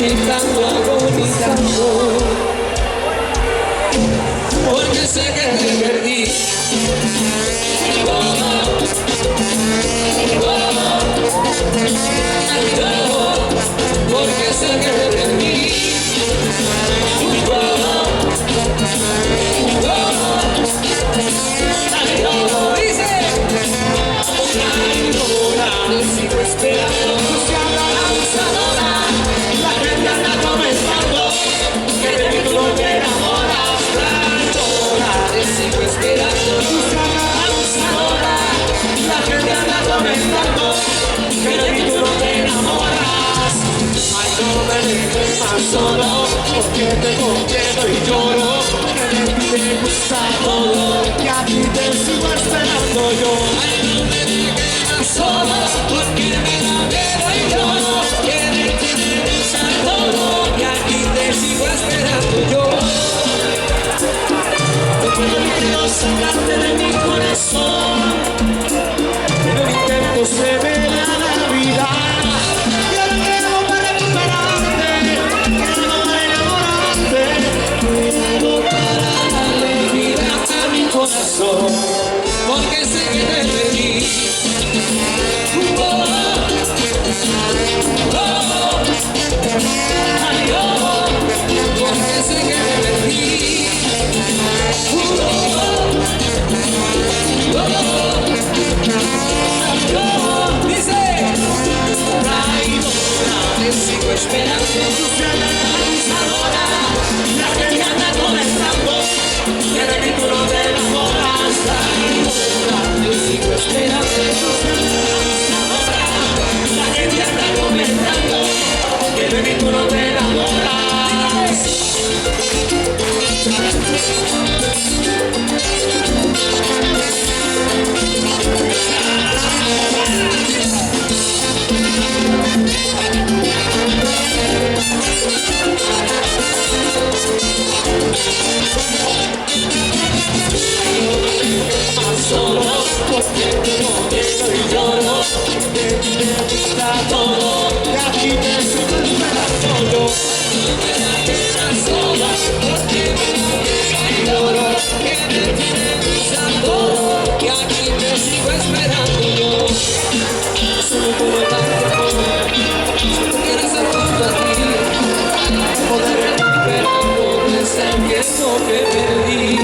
marchitando, agonizando, porque sé que te perdí. Porque sé que te perdí. Sigo esperando tu llamada abusadora. La gente anda comentando que de mí tú no te enamoras. Traidora, te sigo esperando tu llamada abusadora. La gente anda comentando que de mí tú no te enamoras. Ay, no me dejes más solo, porque te contiendo y lloro. Que de ti te gusta todo y a ti te sigo esperando yo. Ay, no me dejes más solo, porque me da miedo y lloro. Que de ti te gusta todo y aquí te sigo esperando yo. No puedo sacarte de mi corazón, pero intento se ve la Navidad. Porque sé que te perdí. Ay, porque sé que te perdí. Dice, traidora, te sigo esperando. Tu abusadora, la gente anda comenzando que de mí tú no te enamoras. Traidora, te sigo esperando. La gente anda comentando que de mí tú no te enamoras. Solo porque te contigo y lloro, que te gusta todo y aquí te sigo esperando yo. No me dejes sola porque te contigo y lloro, que te gusta todo y aquí te sigo esperando yo. Solo puedo darte poder, solo quiero ser junto a ti, poder recuperar todo ese tiempo que perdí.